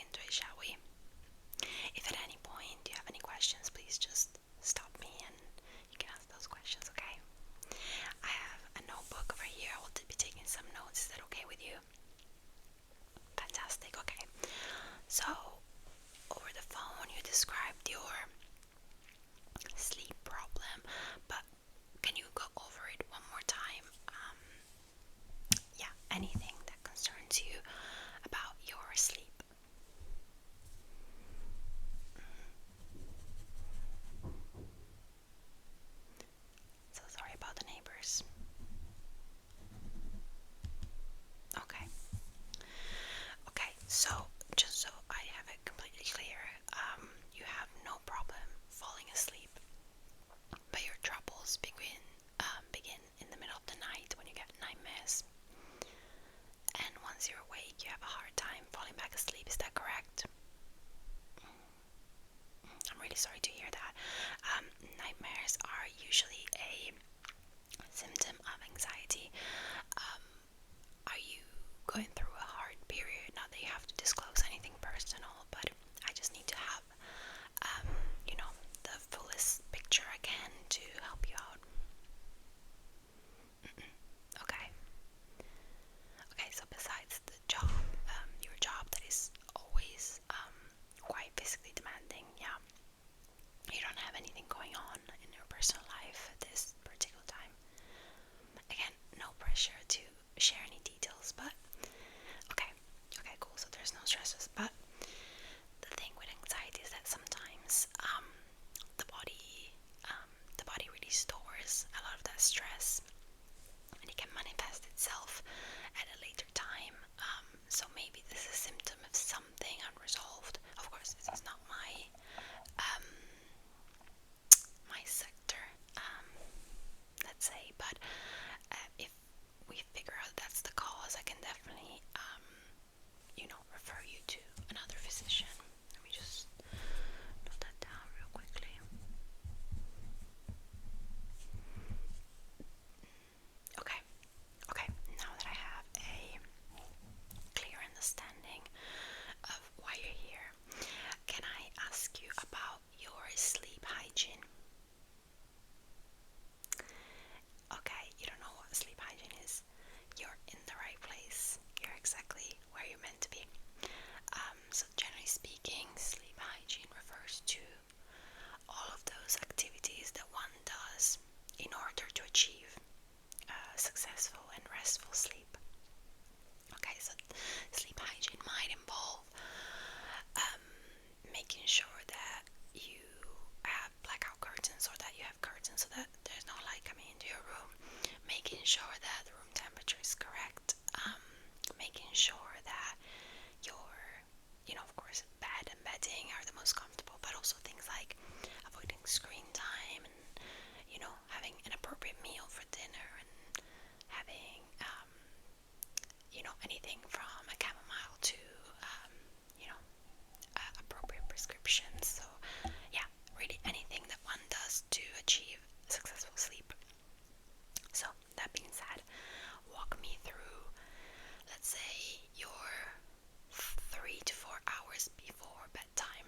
into it, shall we? If at any point you have any questions, please just stop me and you can ask those questions, okay? I have a notebook over here. I will be taking some notes. Is that okay with you? Fantastic, okay. So, over the phone you described your sleep problem, but can you go over it one more time? Yeah, anything that concerns you about your sleep. So sorry about the neighbors. Okay. Okay, so just so I have it completely clear, you have no problem falling asleep, but your troubles begin in the middle of the night when you get nightmares. And once you're awake, you have a hard time falling back asleep. Is that correct? I'm really sorry to hear that. Nightmares are usually a symptom of anxiety. Are you going through a hard period? Not that you have to disclose anything personal, but I just need to have, the fullest picture I can to help you out. Okay. Okay, so besides the job, your job that is always quite physically demanding, yeah, you don't have anything going on in your personal life at this particular time. Again, no pressure to share any details, but okay, cool. So there's no stresses, but the thing with anxiety is that sometimes the body really stores a lot of that stress, and it can manifest itself at a later time. So maybe this is a symptom of something unresolved. Of course, this is not my sector, let's say, but if we figure out that's the cause, I can definitely refer you to another physician. Let me just note that down real quickly. Okay, now that I have a clear understanding of why you're here, can I ask you about your sleep hygiene? Okay, you don't know what sleep hygiene is. You're in the right place. You're exactly where you're meant to be. So generally speaking, sleep hygiene refers to all of those activities that one does in order to achieve successful and restful sleep. Okay, so sleep hygiene might involve making sure that you have blackout curtains, or that you have curtains so that there's no light coming into your room, making sure that the room temperature is correct, making sure that your, of course, bed and bedding are the most comfortable, but also things like avoiding screen time and, having an appropriate meal for dinner, and having, anything from a chamomile to, appropriate prescriptions. So, yeah, really anything that one does to achieve successful sleep. So, that being said, walk me through, let's say, your 3 to 4 hours before bedtime.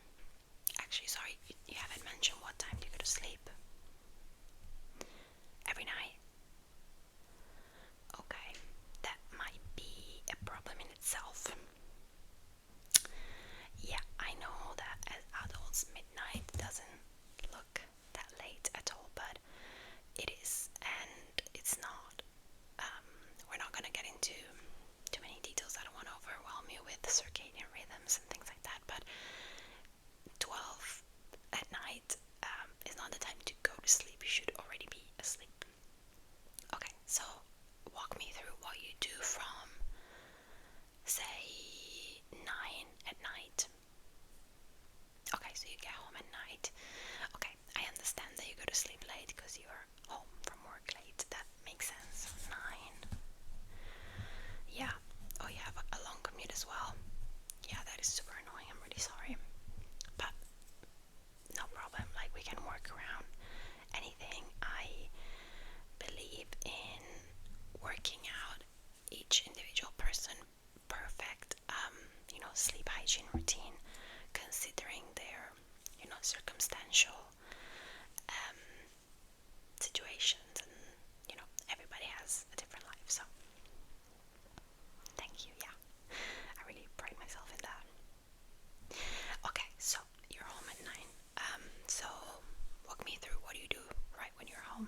Actually, sorry, you haven't mentioned what time do you go to sleep? Every night? Okay, that might be a problem in itself. Yeah, I know that as adults, midnight doesn't look that late at all, but it is, and it's not. We're not going to get into too many details. I don't want to overwhelm you with circadian rhythms and things like that, but 12 at night is not the time to go to sleep. You should already be asleep. Okay, so walk me through what you do from, say, 9 at night. Okay, so you get home at night. Okay, I understand that you go to sleep late because you are home from work late. That makes sense. 9. Yeah. Oh, you have a long commute as well. Yeah, that is super annoying. I'm really sorry. But no problem. Like, we can work around anything. I believe in working out each individual person perfect, sleep hygiene routine. circumstantial situations, and everybody has a different life. So thank you. Yeah, I really pride myself in that. Okay, so you're home at 9. So walk me through, what do you do right when you're home?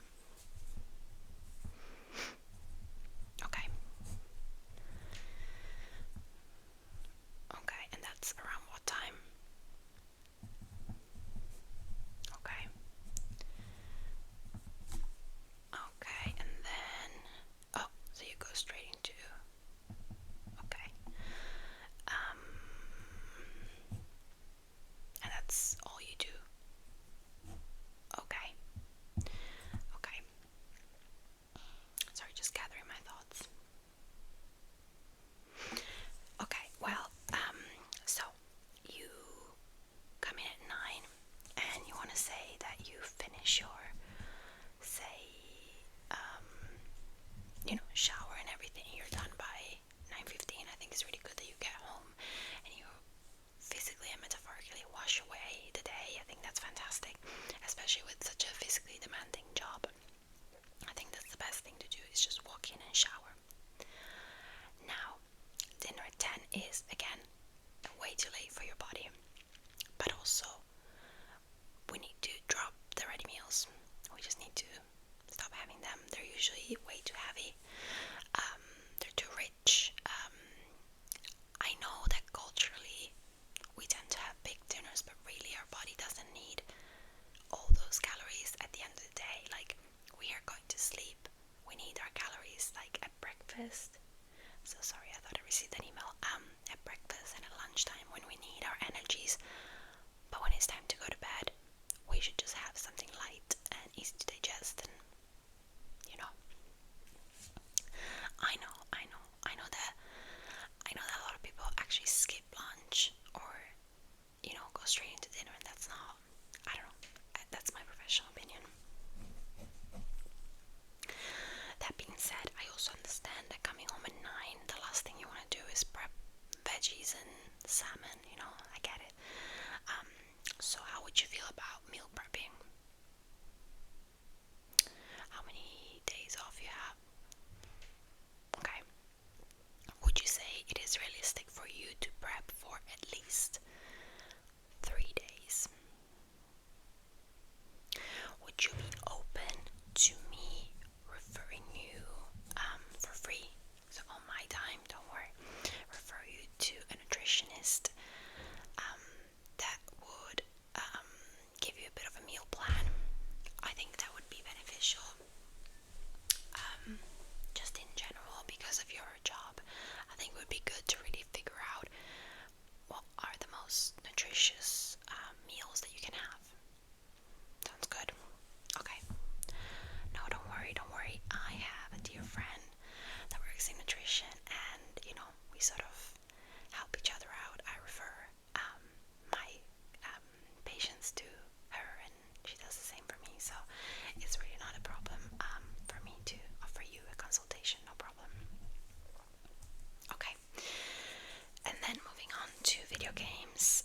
Okay. Okay, and that's around what time? Okay. Okay, and then, oh, so you go straight into, okay. And that's all you do? Okay. Okay. Sorry, just gathering my thoughts. Okay, well, so you come in at 9 and you want to say that you finish your, say, shower and everything, you're done by 9:15. I think it's really good that you get home and you physically and metaphorically wash away the day. I think that's fantastic, especially with such a physically demanding job. I think that's the best thing to do, is just walk in and shower. Now, dinner at 10 is, again, way too late for your body, but also we need to drop the ready meals. We just need to stop having them. They're usually way too heavy. They're too rich. I know that culturally we tend to have big dinners, but really our body doesn't need all those calories at the end of the day. Like, we are going to sleep, we need our calories like at breakfast. So sorry, I thought I received an email. At breakfast and at lunchtime, when we need our energies. But when it's time to go to bed, we should just have something light and easy to digest. And I know that a lot of people actually skip lunch or go straight into dinner, and that's not, I don't know, that's my professional opinion. That being said, I also understand that coming home at 9, the last thing you want to do is prep veggies and salmon, I get it. So how would you feel about meal prepping? How many days off you have? Okay. Would you say it is realistic for you to prep for at least 3 days? Would you be open to me referring you for free, so on my time, don't worry, refer you to a nutritionist that would give you a bit of a meal plan? I think that would be beneficial, just in general, because of your job. I think it would be good to really figure out what are the most nutritious meals that you can have. Sounds good. Okay. No, don't worry. I have a dear friend that works in nutrition, and we sort of help each other out. I refer my patients to her, and she does the same for me. So it's really not a problem for me to offer you a consultation. No problem. Okay. And then moving on to video games.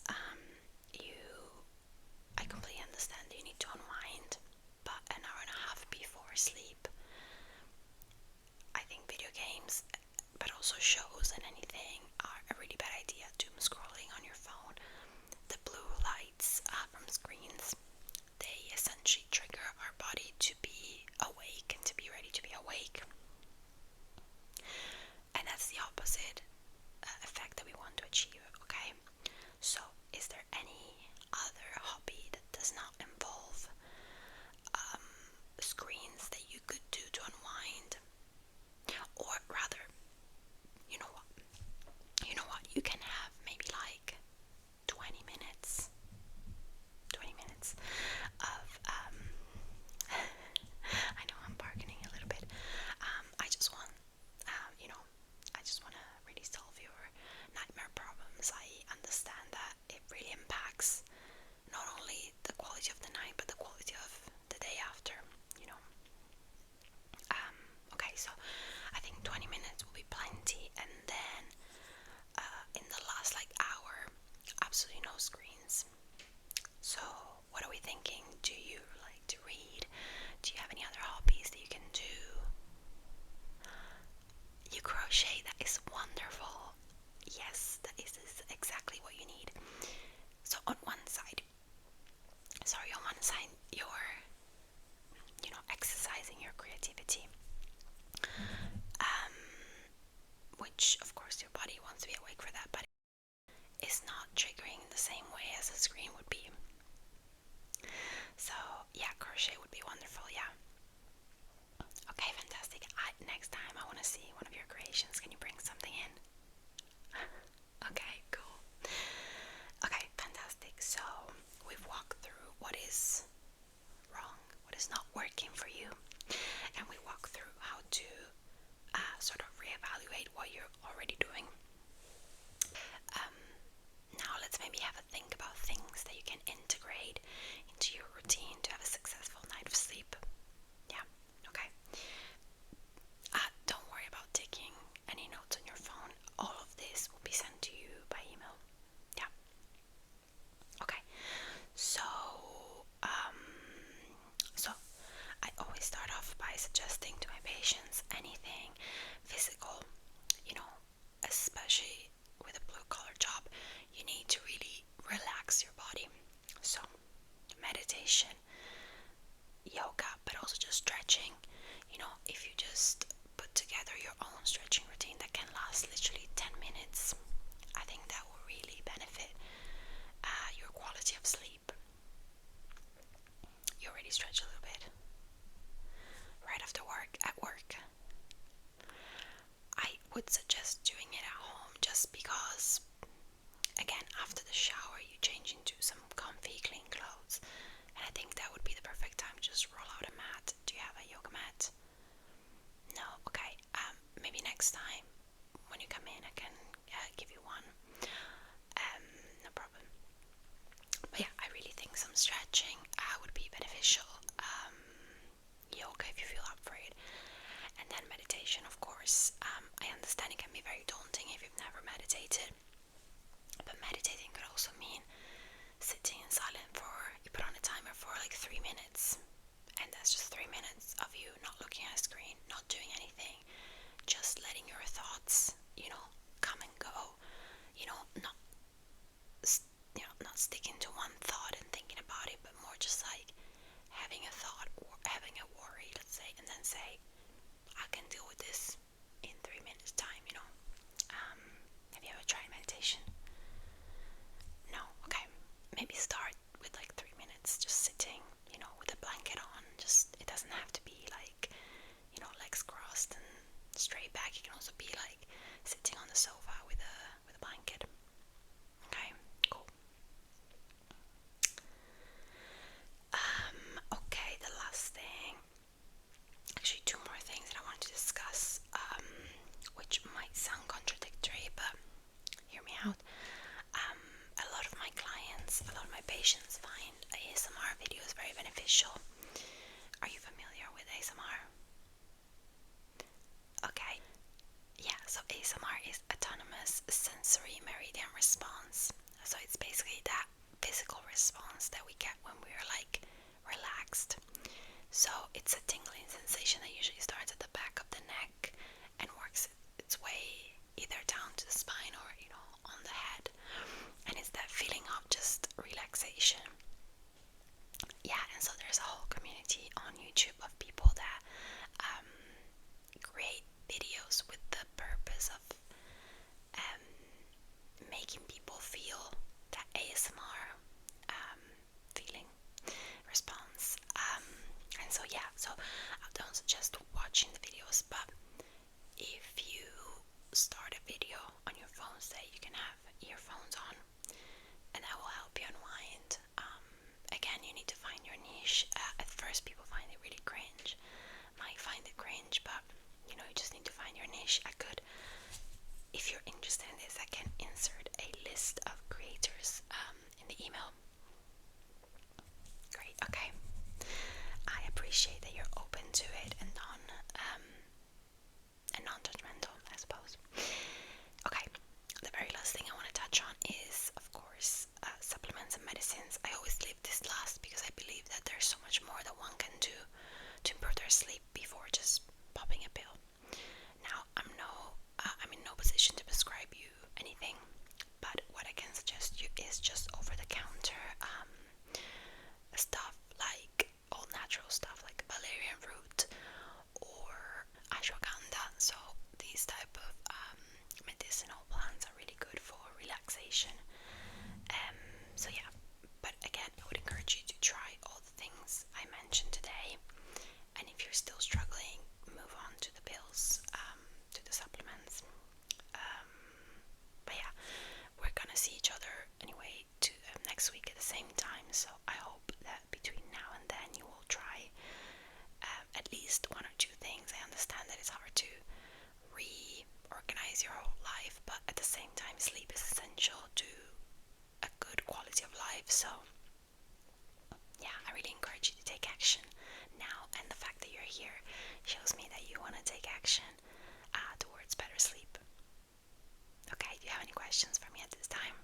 shower, you change into some comfy, clean clothes, and I think that would be the perfect time to just roll out a mat. Do you have a yoga mat? No? Okay. Maybe next time when you come in, I can give you one. No problem. But yeah, I really think some stretching would be beneficial. Yoga if you feel up for it, and then meditation, of course. I understand it can be very daunting if you've never meditated, but meditating could also mean sitting in silence for, you put on a timer for like 3 minutes, and that's just 3 minutes of you not looking at a screen, not doing anything, just letting your thoughts, come and go, not not sticking to one thought and thinking about it, but more just like having a thought or having a worry, let's say, and then say, I can deal with this in 3 minutes time. Have you ever tried meditation? No? Okay. Maybe start with like 3 minutes, just sitting, with a blanket on. Just, it doesn't have to be like, legs crossed and straight back. It can also be like sitting on the sofa with a blanket. Okay, cool. Okay, the last thing, actually 2 more things that I want to discuss, which might sound contradictory, but hear me out. A lot of my clients, a lot of my patients find ASMR videos very beneficial. Are you familiar with ASMR? Okay. Yeah, so ASMR is autonomous sensory meridian response. So it's basically that physical response that we get when we're like relaxed. So it's a tingling sensation that usually starts at the back of the neck and works its way either down to the spine or, on the head. And it's that feeling of just relaxation. Yeah, and so there's a whole community on YouTube of people that create videos with the purpose of making people feel that ASMR feeling response. And so yeah, so I don't suggest watching the videos, but if you start a video on your phone, say you can have earphones on, and that will help you unwind. Again, you need to find your niche. At first, people find it really cringe. Might find it cringe, but you just need to find your niche. If you're interested in this, I can insert a list of creators in the email. Great, okay. I appreciate that you're open to it and non-judgmental, I suppose. Okay, the very last thing I want to touch on is, of course, supplements and medicines. I always leave this last because I believe that there's so much more that one can do to improve their sleep before just popping a pill. Now, I'm in no position to prescribe you anything, but what I can suggest you is just over-the-counter stuff, like all natural stuff like valerian root or ashwagandha. So these type of medicinal plants are really good for relaxation. So yeah, but again, I would encourage you to try all the things I mentioned today, and if you're still struggling, move on to the pills, to the supplements. But yeah, we're gonna see each other anyway next week at the same time, so I hope that between now and then you will try at least 1 or 2 things. I understand that it's hard to reorganize your whole life, but at the same time, sleep is essential to a good quality of life. So yeah, I really encourage you to take action now, and the fact that you're here shows me that you want to take action towards better sleep. Okay, do you have any questions for me at this time?